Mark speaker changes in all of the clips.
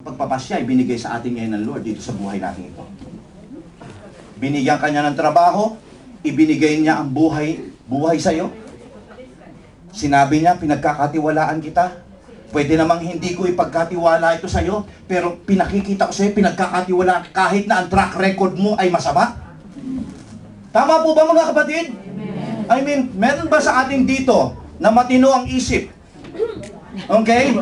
Speaker 1: pagpapasya ay binigay sa atin ngayon ng Lord dito sa buhay natin ito. Binigyan ka niya ng trabaho, ibinigay niya ang buhay sa iyo. Sinabi niya, pinagkakatiwalaan kita. Pwede namang hindi ko ipagkatiwala ito sa iyo, pero pinakikita ko sa iyo, pinagkakatiwala kahit na ang track record mo ay masama. Tama po ba mga kapatid? I mean, meron ba sa atin dito na matino ang isip? Okay?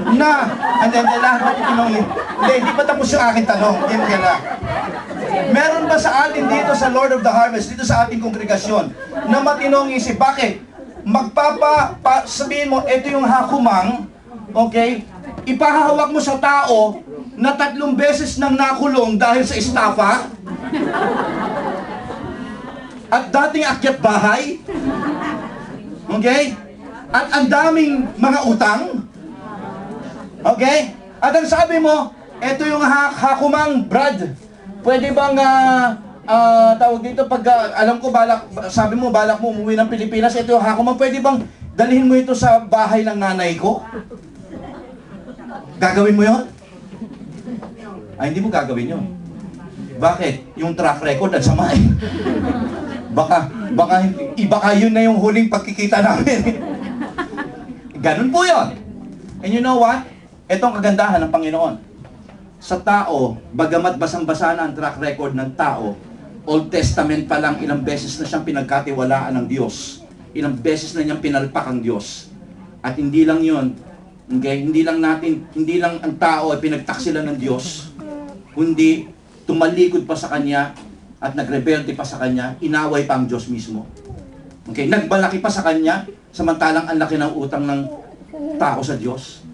Speaker 1: Hindi pa tapos yung aking tanong. Meron ba sa atin dito sa Lord of the Harvest, dito sa ating kongregasyon, na matino ang isip? Bakit? Sabihin mo, ito yung hakumang, okay? Ipahahawak mo sa tao na 3 beses nang nakulong dahil sa estafa, at dating akyat bahay, okay? At ang daming mga utang, okay? At ang sabi mo, ito yung hakumang, Brad, pwede bang, tawag dito, alam ko, sabi mo, balak mo umuwi ng Pilipinas, ito yung hakumang, pwede bang dalhin mo ito sa bahay ng nanay ko? Gagawin mo yun? Ay, hindi mo gagawin yun. Bakit? Yung track record at sama eh. Baka yun na yung huling pagkikita namin. Ganun po yun. And you know what? Ito ang kagandahan ng Panginoon. Sa tao, bagamat basang-basa na ang track record ng tao, Old Testament pa lang ilang beses na siyang pinagkatiwalaan ng Diyos. Ilang beses na niyang pinalpak ang Diyos. At hindi lang yun, okay? Hindi lang ang tao ay pinagtaksilan ng Diyos, kundi tumalikod pa sa Kanya at nagrebelde pa sa Kanya, inaway pa ang Diyos mismo. Okay? Nagbalaki pa sa Kanya, samantalang ang laki ng utang ng tao sa Diyos.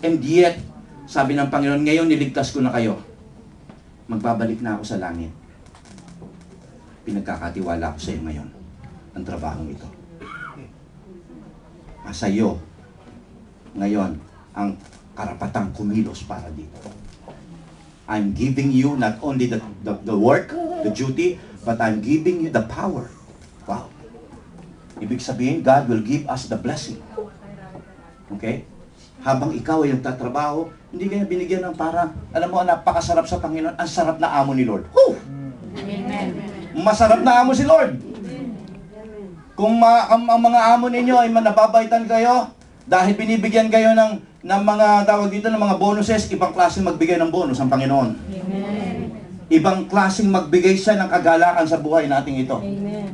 Speaker 1: And yet, sabi ng Panginoon, ngayon niligtas ko na kayo. Magbabalik na ako sa langit. Pinagkakatiwala ko sa iyo ngayon ang trabahong ito. Sa iyo, ngayon, ang karapatang kumilos para dito. I'm giving you not only the work, the duty, but I'm giving you the power. Wow. Ibig sabihin, God will give us the blessing. Okay? Habang ikaw ay nagtatrabaho, hindi ka na binigyan ng parang, alam mo, napakasarap sa Panginoon, ang sarap na amo ni Lord. Whew! Amen. Masarap na amo si Lord. Kung ang mga amo ninyo ay manababaitan kayo, dahil binibigyan kayo ng mga tawag dito, ng mga bonuses, ibang klaseng magbigay ng bonus ang Panginoon. Amen. Ibang klaseng magbigay siya ng kagalakan sa buhay nating ito. Amen.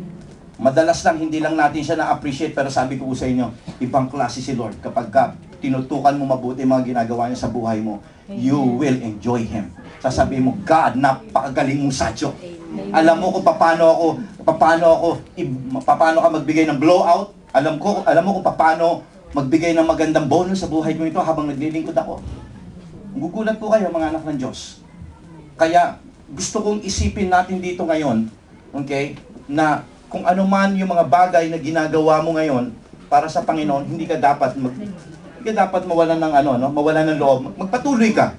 Speaker 1: Madalas lang, hindi lang natin siya na-appreciate, pero sabi ko sa inyo, ibang klase si Lord. Kapag tinutukan mo mabuti mga ginagawa niya sa buhay mo, you will enjoy Him. Sasabihin mo, God, napakagaling mong sadyo. Alam mo kung paano ka magbigay ng blowout. Alam mo kung paano magbigay ng magandang bonus sa buhay mo ito habang naglilingkod ako. Gugulat po kayo, mga anak ng Diyos. Kaya, gusto kong isipin natin dito ngayon, okay, na kung ano man yung mga bagay na ginagawa mo ngayon para sa Panginoon, hindi ka dapat mawalan ng mawalan ng loob. Magpatuloy ka.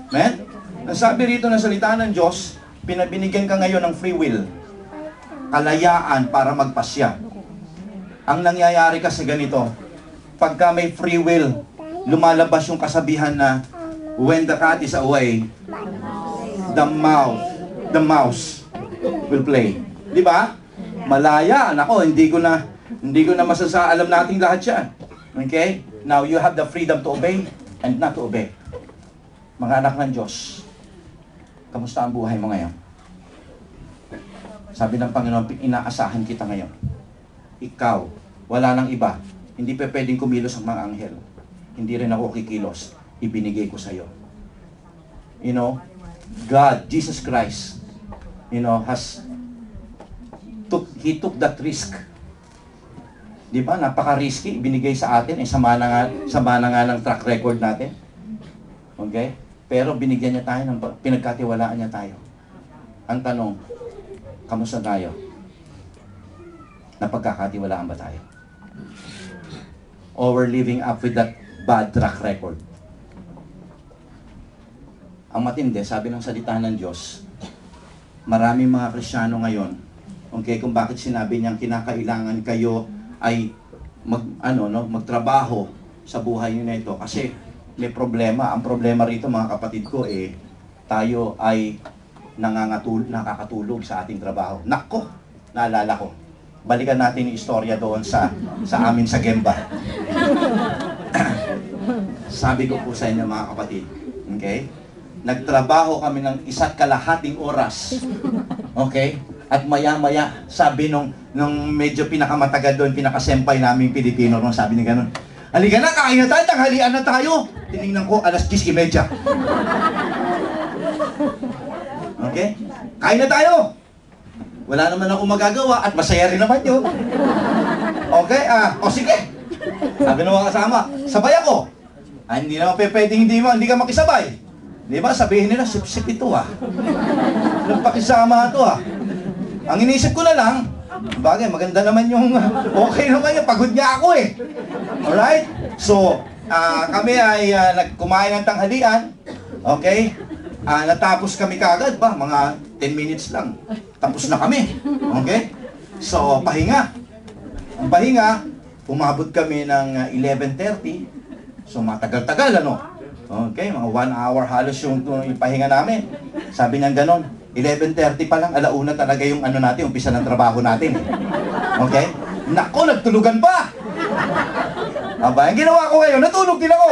Speaker 1: Amen? Ang sabi rito ng salita ng Diyos, binigyan ka ngayon ng free will. Kalayaan para magpasya. Ang nangyayari kasi ganito, pagka may free will, lumalabas yung kasabihan na, when the cat is away, the mouse will play. Di ba? Malaya, nako, hindi ko na alam nating lahat yan. Okay? Now, you have the freedom to obey and not to obey. Mga anak ng Diyos, kamusta ang buhay mo ngayon? Sabi ng Panginoon, inaasahan kita ngayon. Ikaw, wala nang iba. Hindi pa pwedeng kumilos ang mga anghel. Hindi rin ako kikilos. Ibinigay ko sa'yo. You know, God, Jesus Christ, you know, He took that risk. Di ba? Napaka-risky. Ibinigay sa atin. Sama na nga ng track record natin. Okay? Pero binigyan niya tayo, pinagkatiwalaan niya tayo. Ang tanong, kamusta tayo? Napagkakatiwalaan ba tayo? Or we're living up with that bad track record? Ang matindi, sabi ng salita ng Diyos, maraming mga Kristiyano ngayon, okay, kung bakit sinabi niyang kinakailangan kayo ay magtrabaho sa buhay niyo na ito. Kasi may problema. Ang problema rito mga kapatid ko tayo ay nakakatulog sa ating trabaho. Nako, naalala ko. Balikan natin yung istorya doon sa amin sa Gemba. Sabi ko po sa inyo mga kapatid, okay? Nagtrabaho kami ng 1.5 oras. Okay? At maya-maya, sabi nung medyo pinakamatagal doon, pinakasempay namin Pilipino, nung sabi niya ganun, halika na, kain na tayo, tanghalian na tayo. Tinignan ko, 10:30. Okay? Kain na tayo. Wala naman ako magagawa at masaya rin naman yun. Okay? O sige. Sabi ng mga kasama, sabay ako. Hindi naman pwedeng hindi ka makisabay. Di ba? Sabihin nila, sip-sip ito Nagpakisama ito Ang inisip ko na lang, bagay, maganda naman yung, okay naman yung pagod niya ako Alright? So, kami ay nagkumain ng tanghalian. Okay? Natapos kami kagad ba? Mga 10 minutes lang. Tapos na kami. Okay? So, pahinga. Ang pahinga, umabot kami ng 11:30. So, matagal-tagal, Okay, mga 1 hour halos yung pahinga namin. Sabi niya ganon, 11:30 pa lang, 1:00 talaga yung natin, umpisa ng trabaho natin. Okay? Nako, nagtulugan pa! Aba, ang ginawa ko ngayon, natulog din ako.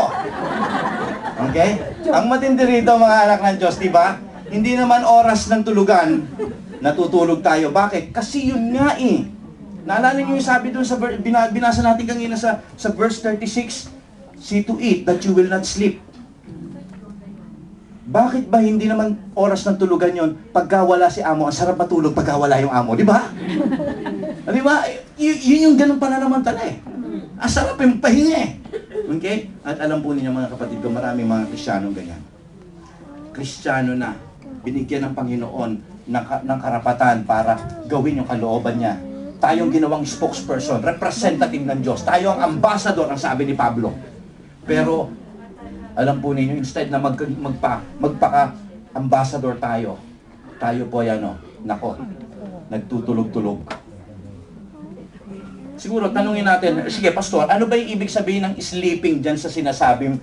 Speaker 1: Okay? Ang matindi rito mga anak ng Diyos, di ba? Hindi naman oras ng tulugan, natutulog tayo. Bakit? Kasi yun nga Naalala niyo yung sabi doon sa binasa natin kanina sa verse 36, see to it that you will not sleep. Bakit ba hindi naman oras ng tulugan yon? Pagka wala si amo, ang sarap matulog pagka wala yung amo, di ba? Di ba? Yun yung ganun pananamentala Ang sarap yung pahinga Okay? At alam po ninyo mga kapatid ko, maraming mga Kristiyano ganyan. Kristiyano na, binigyan ng Panginoon ng karapatan para gawin yung kalooban niya. Tayong ginawang spokesperson, representative ng Diyos. Tayo ang ambassador, ang sabi ni Pablo. Pero, alam po ninyo, instead na magpaka-ambassador tayo po nako, nagtutulog-tulog. Siguro, tanungin natin, sige pastor, ano ba yung ibig sabihin ng sleeping dyan sa sinasabi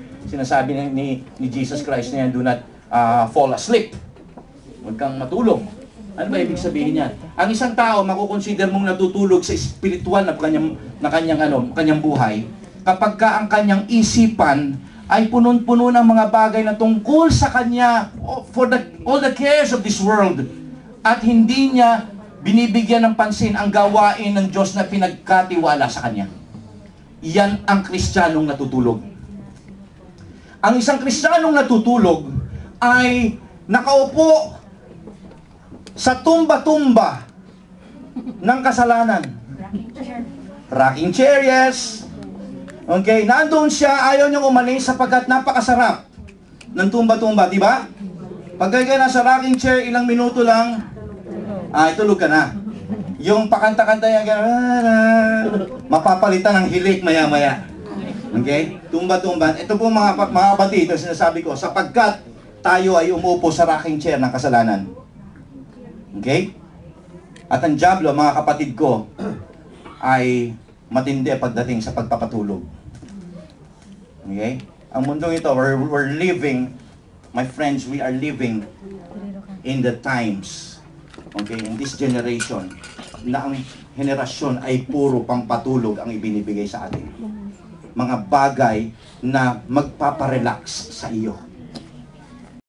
Speaker 1: ni Jesus Christ na yan, do not fall asleep. Huwag kang matulog. Ano ba ibig sabihin niyan? Ang isang tao, makukonsider mong natutulog sa spiritual na kanyang buhay, kapag ka ang kanyang isipan ay punong-puno ng mga bagay na tungkol sa kanya for all the cares of this world at hindi niya binibigyan ng pansin ang gawain ng Diyos na pinagkatiwala sa kanya. Yan ang Kristiyanong natutulog. Ang isang Kristiyanong natutulog ay nakaupo sa tumba-tumba ng kasalanan. Rocking chair, yes. Okay, nandoon siya, ayaw niyang umalis sapagkat napakasarap ng tumba-tumba, di ba? Pag ka nasa rocking chair, ilang minuto lang, tulog ka na. Yung pakanta-kanta niya, mapapalitan ng hilik maya-maya. Okay? Tumba-tumba. Ito po mga kapatid, ito sinasabi ko, sapagkat tayo ay umupo sa rocking chair ng kasalanan. Okay? At ang diablo, mga kapatid ko, ay matindi pagdating sa pagpapatulog. Okay? Ang mundong ito, we're living, my friends, we are living in the times, okay, in this generation, na ang henerasyon ay puro pampatulog ang ibinibigay sa atin. Mga bagay na magpaparelax sa iyo.